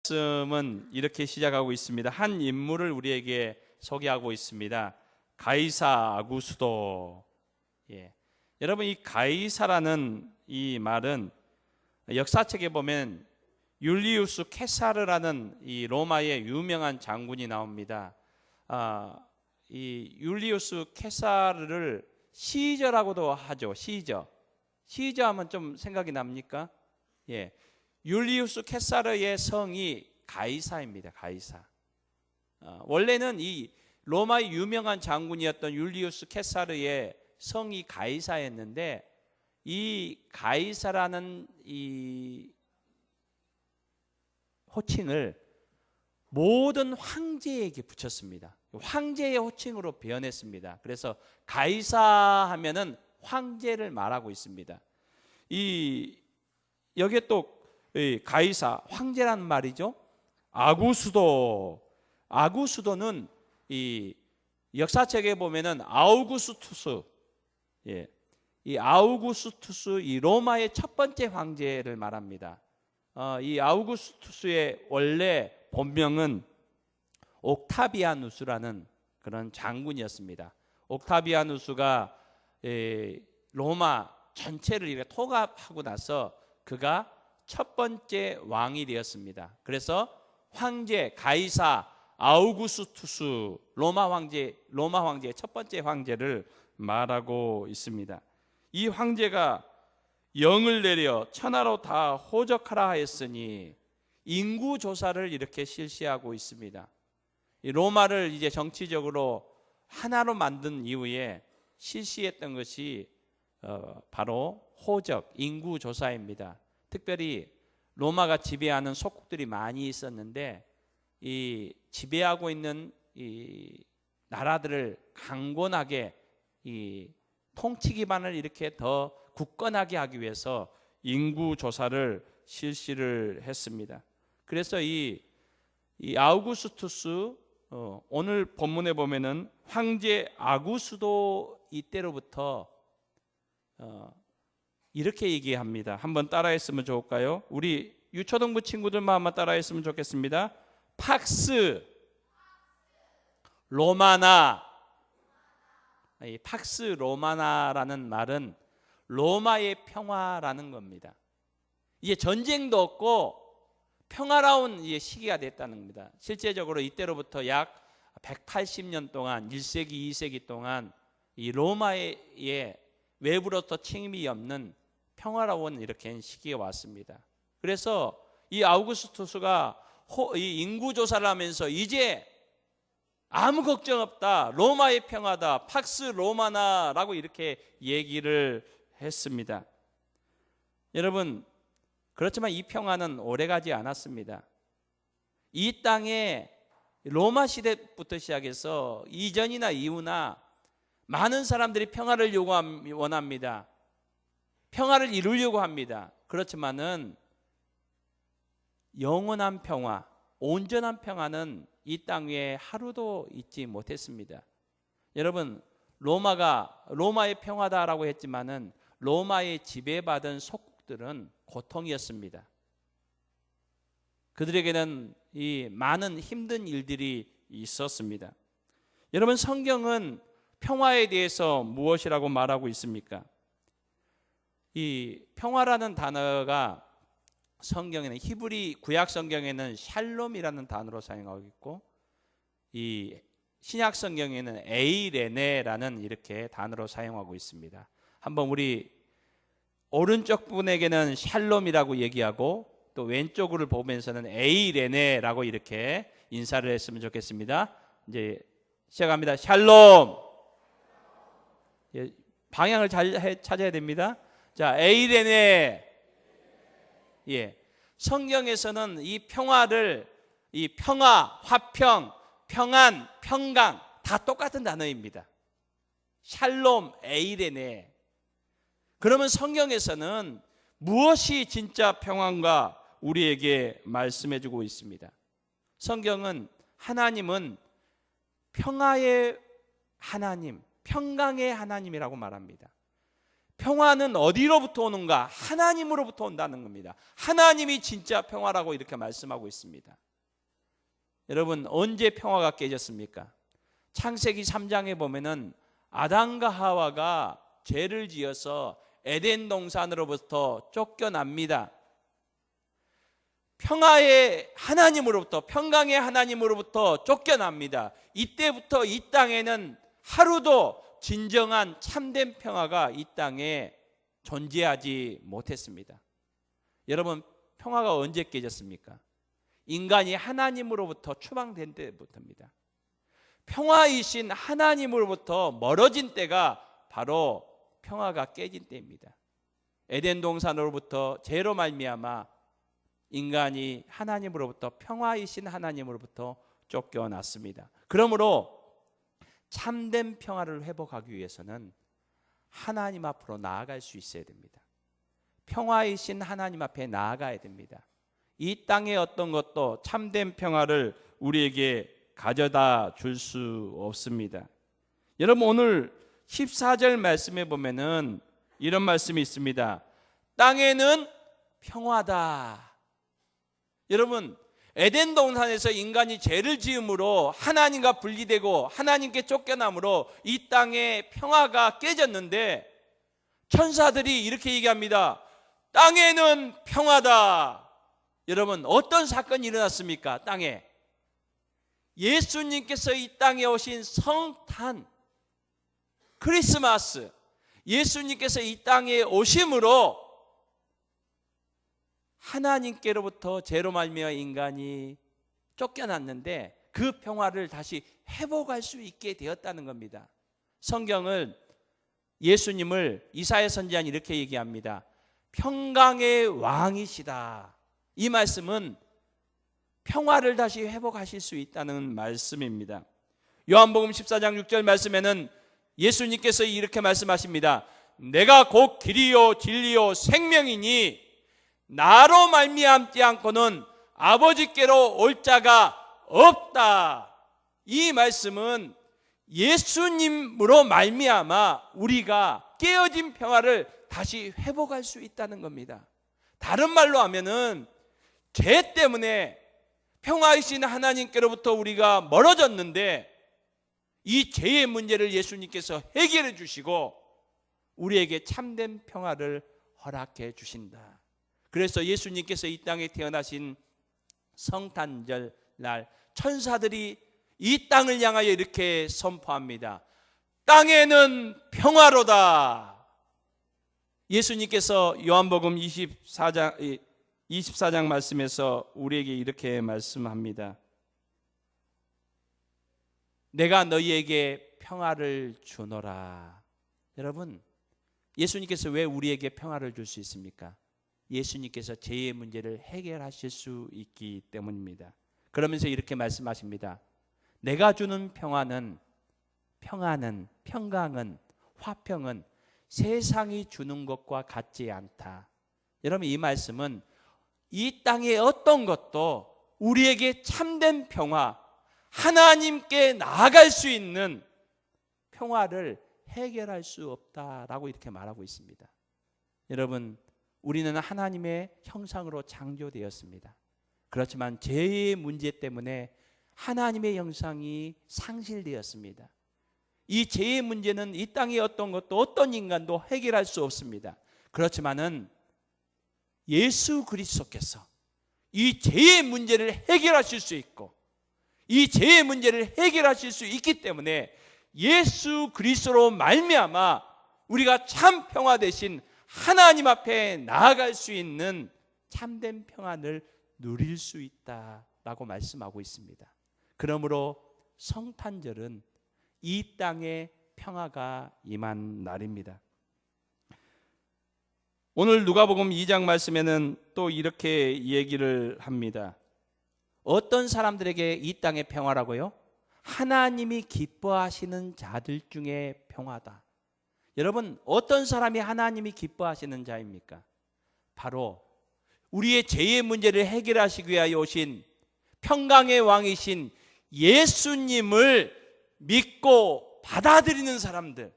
말씀은 이렇게 시작하고 있습니다. 한 인물을 우리에게 소개하고 있습니다. 가이사 아구스도. 여러분, 이 가이사라는 이 말은 역사책에 보면 율리우스 케사르라는 이 로마의 유명한 장군이 나옵니다. 이 율리우스 케사르를 시저라고도 하죠. 시저 하면 좀 생각이 납니까? 율리우스 케사르의 성이 가이사입니다. 가이사. 원래는 이 로마의 유명한 장군이었던 율리우스 케사르의 성이 가이사였는데, 이 가이사라는 이 호칭을 모든 황제에게 붙였습니다. 황제의 호칭으로 변했습니다. 그래서 가이사 하면은 황제를 말하고 있습니다. 여기에 또 가이사, 황제라는 말이죠. 아구스도는 이 역사책에 보면은 아우구스투스, 이 아우구스투스, 이 로마의 첫 번째 황제를 말합니다. 이 아우구스투스의 원래 본명은 옥타비아누스라는 그런 장군이었습니다. 옥타비아누스가 로마 전체를 이렇게 통합하고 나서 그가 첫 번째 왕이 되었습니다. 그래서 황제 가이사 아우구스투스, 로마 황제의 첫 번째 황제를 말하고 있습니다. 이 황제가 영을 내려 천하로 다 호적하라 하였으니 인구 조사를 이렇게 실시하고 있습니다. 이 로마를 이제 정치적으로 하나로 만든 이후에 실시했던 것이 바로 호적, 인구 조사입니다. 특별히 로마가 지배하는 속국들이 많이 있었는데, 이 지배하고 있는 이 나라들을 강권하게, 이 통치 기반을 이렇게 더 굳건하게 하기 위해서 인구 조사를 실시를 했습니다. 그래서 이 아우구스투스, 오늘 본문에 보면은 황제 아구스도 이때로부터 이렇게 얘기합니다. 한번 따라했으면 좋을까요? 우리 유초등부 친구들만 한번 따라했으면 좋겠습니다. 팍스 로마나. 이 팍스 로마나라는 말은 로마의 평화라는 겁니다. 이제 전쟁도 없고 평화로운 시기가 됐다는 겁니다. 실제적으로 이때로부터 약 180년 동안, 1세기, 2세기 동안 이 로마의 외부로부터 침입이 없는 평화로운 이렇게 시기가 왔습니다. 그래서 이 아우구스투스가 이 인구 조사를 하면서 이제 아무 걱정 없다, 로마의 평화다, 팍스 로마나라고 이렇게 얘기를 했습니다. 여러분, 그렇지만 이 평화는 오래가지 않았습니다. 이 땅에 로마 시대부터 시작해서 이전이나 이후나 많은 사람들이 평화를 원합니다. 평화를 이루려고 합니다. 그렇지만은 영원한 평화, 온전한 평화는 이 땅 위에 하루도 있지 못했습니다. 여러분, 로마의 평화다라고 했지만은 로마의 지배받은 속국들은 고통이었습니다. 그들에게는 이 많은 힘든 일들이 있었습니다. 여러분, 성경은 평화에 대해서 무엇이라고 말하고 있습니까? 이 평화라는 단어가 성경에는, 히브리 구약 성경에는 샬롬이라는 단어로 사용하고 있고, 이 신약 성경에는 에이레네라는 이렇게 단어로 사용하고 있습니다. 한번 우리 오른쪽 분에게는 샬롬이라고 얘기하고, 또 왼쪽을 보면서는 에이레네라고 이렇게 인사를 했으면 좋겠습니다. 이제 시작합니다. 샬롬. 방향을 잘 찾아야 됩니다. 자, 에이레네. 성경에서는 이 평화를, 이 평화, 화평, 평안, 평강 다 똑같은 단어입니다. 샬롬, 에이레네. 그러면 성경에서는 무엇이 진짜 평안가 우리에게 말씀해주고 있습니다. 성경은 하나님은 평화의 하나님, 평강의 하나님이라고 말합니다. 평화는 어디로부터 오는가? 하나님으로부터 온다는 겁니다. 하나님이 진짜 평화라고 이렇게 말씀하고 있습니다. 여러분, 언제 평화가 깨졌습니까? 창세기 3장에 보면은 아담과 하와가 죄를 지어서 에덴 동산으로부터 쫓겨납니다. 평화의 하나님으로부터, 평강의 하나님으로부터 쫓겨납니다. 이때부터 이 땅에는 하루도 진정한 참된 평화가 이 땅에 존재하지 못했습니다. 여러분, 평화가 언제 깨졌습니까? 인간이 하나님으로부터 추방된 때부터입니다. 평화이신 하나님으로부터 멀어진 때가 바로 평화가 깨진 때입니다. 에덴 동산으로부터 죄로 말미암아 인간이 하나님으로부터, 평화이신 하나님으로부터 쫓겨났습니다. 그러므로 참된 평화를 회복하기 위해서는 하나님 앞으로 나아갈 수 있어야 됩니다. 평화이신 하나님 앞에 나아가야 됩니다. 이 땅의 어떤 것도 참된 평화를 우리에게 가져다 줄 수 없습니다. 여러분, 오늘 14절 말씀에 보면은 이런 말씀이 있습니다. 땅에는 평화다. 여러분, 에덴 동산에서 인간이 죄를 지음으로 하나님과 분리되고 하나님께 쫓겨남으로 이 땅에 평화가 깨졌는데 천사들이 이렇게 얘기합니다. 땅에는 평화다. 여러분, 어떤 사건이 일어났습니까? 땅에 예수님께서 이 땅에 오신 성탄, 크리스마스, 예수님께서 이 땅에 오심으로 하나님께로부터 죄로 말미암아 인간이 쫓겨났는데 그 평화를 다시 회복할 수 있게 되었다는 겁니다. 성경을, 예수님을 이사야 선지자는 이렇게 얘기합니다. 평강의 왕이시다. 이 말씀은 평화를 다시 회복하실 수 있다는 말씀입니다. 요한복음 14장 6절 말씀에는 예수님께서 이렇게 말씀하십니다. 내가 곧 길이요 진리요 생명이니 나로 말미암지 않고는 아버지께로 올 자가 없다. 이 말씀은 예수님으로 말미암아 우리가 깨어진 평화를 다시 회복할 수 있다는 겁니다. 다른 말로 하면은 죄 때문에 평화이신 하나님께로부터 우리가 멀어졌는데 이 죄의 문제를 예수님께서 해결해 주시고 우리에게 참된 평화를 허락해 주신다. 그래서 예수님께서 이 땅에 태어나신 성탄절 날 천사들이 이 땅을 향하여 이렇게 선포합니다. 땅에는 평화로다. 예수님께서 요한복음 24장 말씀에서 우리에게 이렇게 말씀합니다. 내가 너희에게 평화를 주노라. 여러분, 예수님께서 왜 우리에게 평화를 줄 수 있습니까? 예수님께서 죄의 문제를 해결하실 수 있기 때문입니다. 그러면서 이렇게 말씀하십니다. 내가 주는 평강은, 화평은 세상이 주는 것과 같지 않다. 여러분, 이 말씀은 이 땅의 어떤 것도 우리에게 참된 평화, 하나님께 나아갈 수 있는 평화를 해결할 수 없다라고 이렇게 말하고 있습니다. 여러분, 우리는 하나님의 형상으로 창조되었습니다. 그렇지만 죄의 문제 때문에 하나님의 형상이 상실되었습니다. 이 죄의 문제는 이 땅의 어떤 것도 어떤 인간도 해결할 수 없습니다. 그렇지만은 예수 그리스도께서 이 죄의 문제를 해결하실 수 있고 이 죄의 문제를 해결하실 수 있기 때문에 예수 그리스도로 말미암아 우리가 참 평화 되신 하나님 앞에 나아갈 수 있는 참된 평안을 누릴 수 있다라고 말씀하고 있습니다. 그러므로 성탄절은 이 땅에 평화가 임한 날입니다. 오늘 누가복음 2장 말씀에는 또 이렇게 얘기를 합니다. 어떤 사람들에게 이 땅의 평화라고요? 하나님이 기뻐하시는 자들 중에 평화다. 여러분, 어떤 사람이 하나님이 기뻐하시는 자입니까? 바로 우리의 죄의 문제를 해결하시기 위하여 오신 평강의 왕이신 예수님을 믿고 받아들이는 사람들,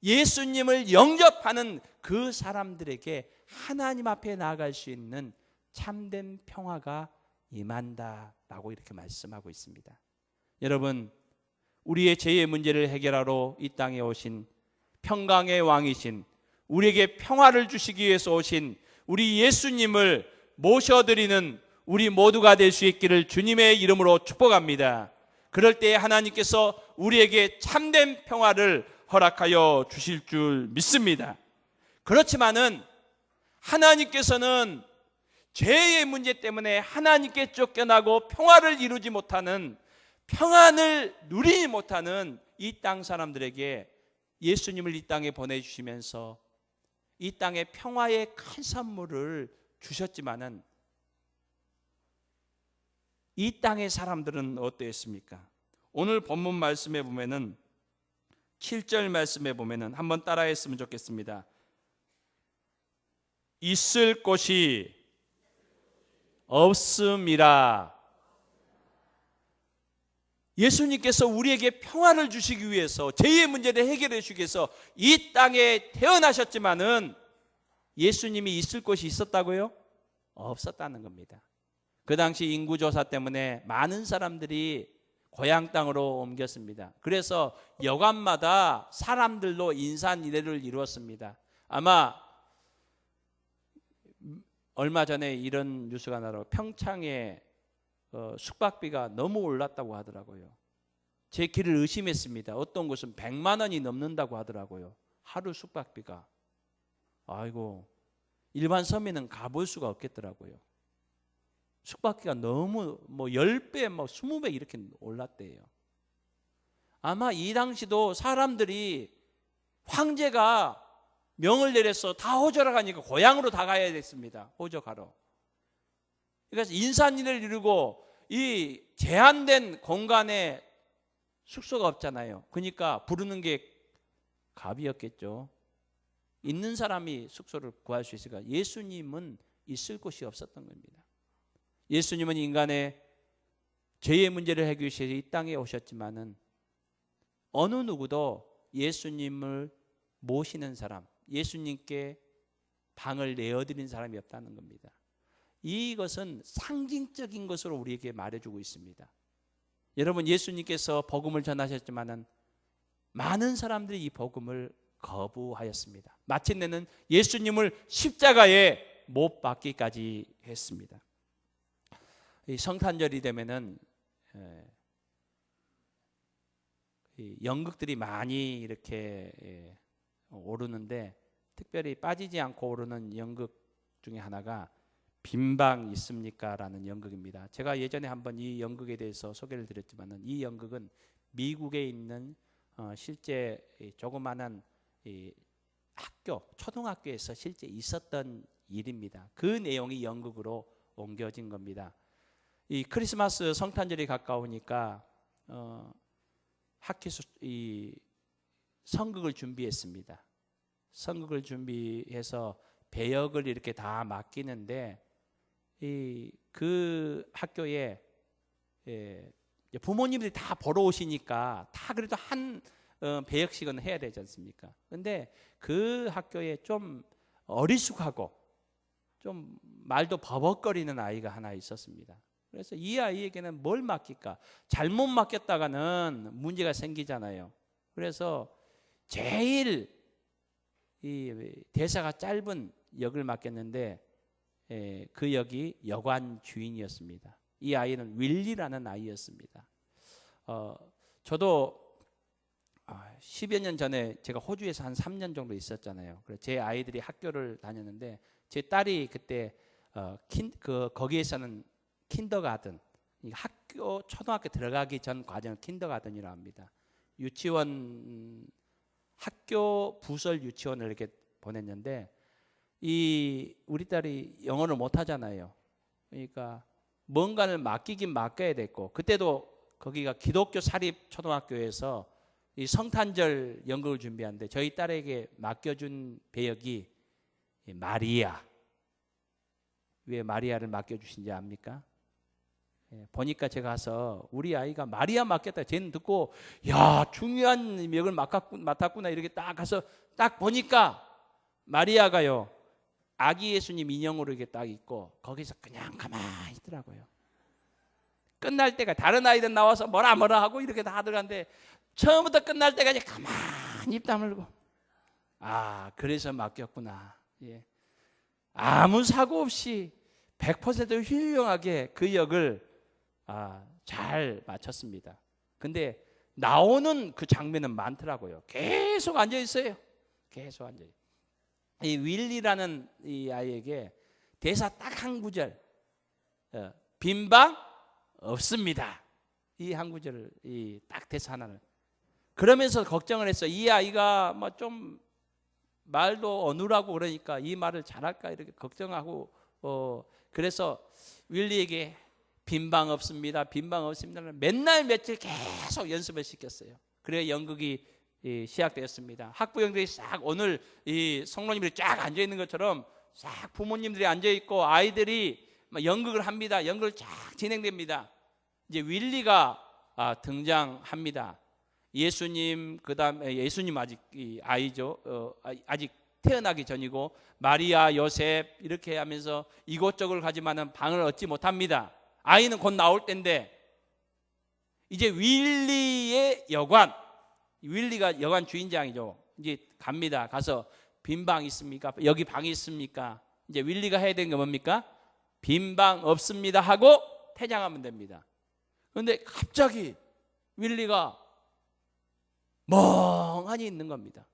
예수님을 영접하는 그 사람들에게 하나님 앞에 나아갈 수 있는 참된 평화가 임한다라고 이렇게 말씀하고 있습니다. 여러분, 우리의 죄의 문제를 해결하러 이 땅에 오신 평강의 왕이신, 우리에게 평화를 주시기 위해서 오신 우리 예수님을 모셔드리는 우리 모두가 될 수 있기를 주님의 이름으로 축복합니다. 그럴 때 하나님께서 우리에게 참된 평화를 허락하여 주실 줄 믿습니다. 그렇지만은 하나님께서는 죄의 문제 때문에 하나님께 쫓겨나고 평화를 이루지 못하는, 평안을 누리지 못하는 이 땅 사람들에게 예수님을 이 땅에 보내주시면서 이 땅에 평화의 큰 선물을 주셨지만은 이 땅의 사람들은 어떠했습니까? 오늘 본문 말씀에 보면은 7절 말씀에 보면은 한번 따라했으면 좋겠습니다. 있을 곳이 없음이라. 예수님께서 우리에게 평화를 주시기 위해서, 죄의 문제를 해결해 주기 위해서 이 땅에 태어나셨지만은 예수님이 있을 곳이 있었다고요? 없었다는 겁니다. 그 당시 인구조사 때문에 많은 사람들이 고향 땅으로 옮겼습니다. 그래서 여관마다 사람들로 인산이례를 이루었습니다. 아마 얼마 전에 이런 뉴스가 나더라고요. 평창에 숙박비가 너무 올랐다고 하더라고요. 제 길을 의심했습니다. 어떤 곳은 100만 원이 넘는다고 하더라고요. 하루 숙박비가. 아이고, 일반 서민은 가볼 수가 없겠더라고요. 숙박비가 너무 10배, 20배 이렇게 올랐대요. 아마 이 당시도 사람들이 황제가 명을 내려서 다 호적하러 가니까 고향으로 다 가야 됐습니다. 호적하러. 그래서 인산인을 이루고 이 제한된 공간에 숙소가 없잖아요. 그러니까 부르는 게 갑이었겠죠. 있는 사람이 숙소를 구할 수 있으니까 예수님은 있을 곳이 없었던 겁니다. 예수님은 인간의 죄의 문제를 해결하기 위해서 이 땅에 오셨지만은 어느 누구도 예수님을 모시는 사람, 예수님께 방을 내어드린 사람이 없다는 겁니다. 이것은 상징적인 것으로 우리에게 말해주고 있습니다. 여러분, 예수님께서 복음을 전하셨지만은 많은 사람들이 이 복음을 거부하였습니다. 마침내는 예수님을 십자가에 못 박기까지 했습니다. 이 성탄절이 되면은 연극들이 많이 이렇게 오르는데, 특별히 빠지지 않고 오르는 연극 중에 하나가 빈방 있습니까? 라는 연극입니다. 제가 예전에 한번 이 연극에 대해서 소개를 드렸지만은 이 연극은 미국에 있는 실제 조그마한 학교, 초등학교에서 실제 있었던 일입니다. 그 내용이 연극으로 옮겨진 겁니다. 이 크리스마스 성탄절이 가까우니까 학교에서 이 성극을 준비했습니다. 성극을 준비해서 배역을 이렇게 다 맡기는데, 그 학교에 부모님들이 다 보러 오시니까 다 그래도 한 배역씩은 해야 되지 않습니까? 근데 그 학교에 좀 어리숙하고 좀 말도 버벅거리는 아이가 하나 있었습니다. 그래서 이 아이에게는 뭘 맡길까? 잘못 맡겼다가는 문제가 생기잖아요. 그래서 제일 이 대사가 짧은 역을 맡겼는데 그 역이 여관 주인이었습니다. 이 아이는 윌리라는 아이였습니다. 저도 10여 년 전에 제가 호주에서 한 3년 정도 있었잖아요. 그래서 제 아이들이 학교를 다녔는데 제 딸이 그때 거기에서는 킨더가든, 학교 초등학교 들어가기 전 과정을 킨더가든이라고 합니다. 유치원, 학교 부설 유치원을 이렇게 보냈는데, 우리 딸이 영어를 못 하잖아요. 그러니까 뭔가를 맡기긴 맡겨야 됐고, 그때도 거기가 기독교 사립 초등학교에서 이 성탄절 연극을 준비하는데 저희 딸에게 맡겨준 배역이 마리아. 왜 마리아를 맡겨주신지 압니까? 보니까 제가 가서 우리 아이가 마리아 맞겠다. 쟤는 듣고 야 중요한 역을 맡았구나 이렇게 딱 가서 딱 보니까 마리아가요 아기 예수님 인형으로 이렇게 딱 있고 거기서 그냥 가만히 있더라고요. 끝날 때가 다른 아이들 나와서 뭐라 하고 이렇게 다 하더라는데 처음부터 끝날 때까지 가만히 입 다물고 그래서 맡겼구나. 예. 아무 사고 없이 100% 훌륭하게 그 역을 잘 마쳤습니다. 근데 나오는 그 장면은 많더라고요. 계속 앉아 있어요. 계속 앉아 있어요. 이 윌리라는 이 아이에게 대사 딱 한 구절, 빈방 없습니다. 이 한 구절을 딱 대사 하나를. 그러면서 걱정을 했어. 이 아이가 뭐 좀 말도 어눌하고 그러니까 이 말을 잘할까 이렇게 걱정하고 그래서 윌리에게 빈방 없습니다. 빈방 없습니다. 맨날 며칠 계속 연습을 시켰어요. 그래야 연극이 시작되었습니다. 학부형들이 싹 오늘 이 성도님들이 쫙 앉아 있는 것처럼 싹 부모님들이 앉아 있고 아이들이 연극을 합니다. 연극을 쫙 진행됩니다. 이제 윌리가 등장합니다. 예수님 그다음에 예수님 아직 아이죠. 아직 태어나기 전이고 마리아 요셉 이렇게 하면서 이곳저곳을 가지만은 방을 얻지 못합니다. 아이는 곧 나올 때인데 이제 윌리의 여관, 윌리가 여관 주인장이죠. 이제 갑니다. 가서 빈 방 있습니까? 여기 방이 있습니까? 이제 윌리가 해야 되는 게 뭡니까? 빈 방 없습니다 하고 퇴장하면 됩니다. 그런데 갑자기 윌리가 멍하니 있는 겁니다.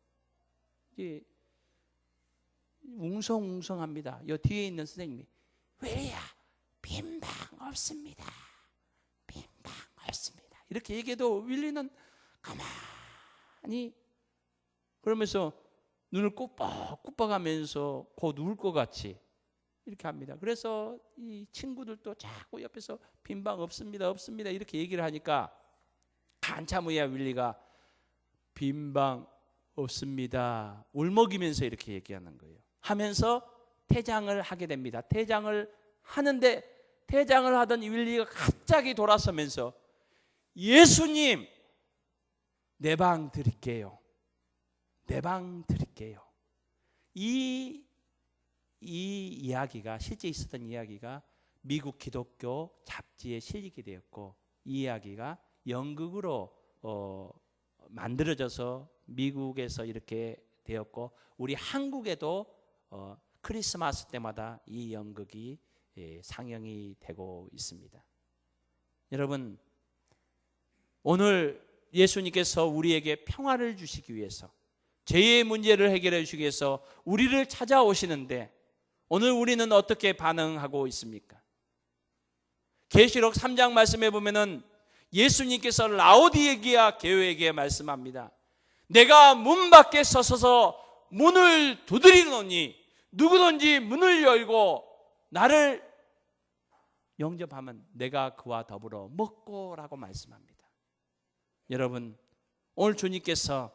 이제 웅성웅성합니다. 요 뒤에 있는 선생님이 윌리야 빈방 없습니다. 빈방 없습니다. 이렇게 얘기해도 윌리는 가만히 그러면서 눈을 꾹뻑꾹뻑하면서 곧 누울 것 같이 이렇게 합니다. 그래서 이 친구들도 자꾸 옆에서 빈방 없습니다. 없습니다. 이렇게 얘기를 하니까 한참 후에 윌리가 빈방 없습니다. 울먹이면서 이렇게 얘기하는 거예요. 하면서 퇴장을 하게 됩니다. 퇴장을 하는데 퇴장을 하던 윌리가 갑자기 돌아서면서 예수님 내 방 드릴게요. 내 방 드릴게요. 이 이야기가 실제 있었던 이야기가 미국 기독교 잡지에 실리게 되었고 이 이야기가 연극으로 만들어져서 미국에서 이렇게 되었고 우리 한국에도 크리스마스 때마다 이 연극이 상영이 되고 있습니다. 여러분 오늘 예수님께서 우리에게 평화를 주시기 위해서 죄의 문제를 해결해 주시기 위해서 우리를 찾아오시는데 오늘 우리는 어떻게 반응하고 있습니까? 계시록 3장 말씀에 보면은 예수님께서 라오디게아 교회에게 말씀합니다. 내가 문 밖에 서서 문을 두드리노니 누구든지 문을 열고 나를 영접하면 내가 그와 더불어 먹고라고 말씀합니다. 여러분 오늘 주님께서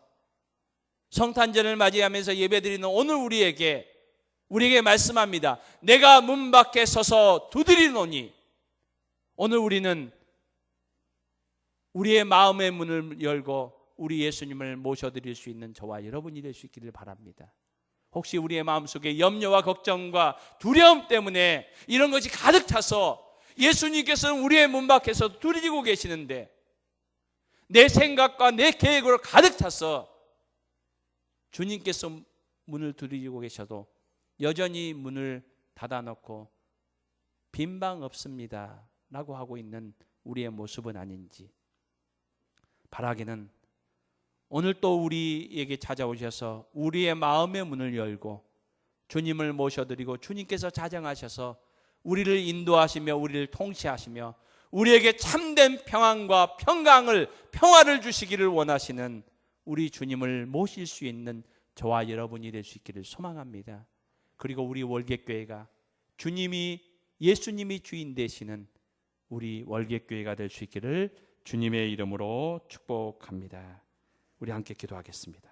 성탄절을 맞이하면서 예배드리는 오늘 우리에게 말씀합니다. 내가 문 밖에 서서 두드리노니 오늘 우리는 우리의 마음의 문을 열고 우리 예수님을 모셔드릴 수 있는 저와 여러분이 될 수 있기를 바랍니다. 혹시 우리의 마음속에 염려와 걱정과 두려움 때문에 이런 것이 가득 차서 예수님께서는 우리의 문 밖에서 두드리고 계시는데 내 생각과 내 계획으로 가득 차서 주님께서 문을 두드리고 계셔도 여전히 문을 닫아놓고 빈방 없습니다 라고 하고 있는 우리의 모습은 아닌지 바라기는 오늘 또 우리에게 찾아오셔서 우리의 마음의 문을 열고 주님을 모셔드리고 주님께서 자정하셔서 우리를 인도하시며 우리를 통치하시며 우리에게 참된 평안과 평화를 주시기를 원하시는 우리 주님을 모실 수 있는 저와 여러분이 될 수 있기를 소망합니다. 그리고 우리 월계교회가 예수님이 주인 되시는 우리 월계교회가 될 수 있기를 주님의 이름으로 축복합니다. 우리 함께 기도하겠습니다.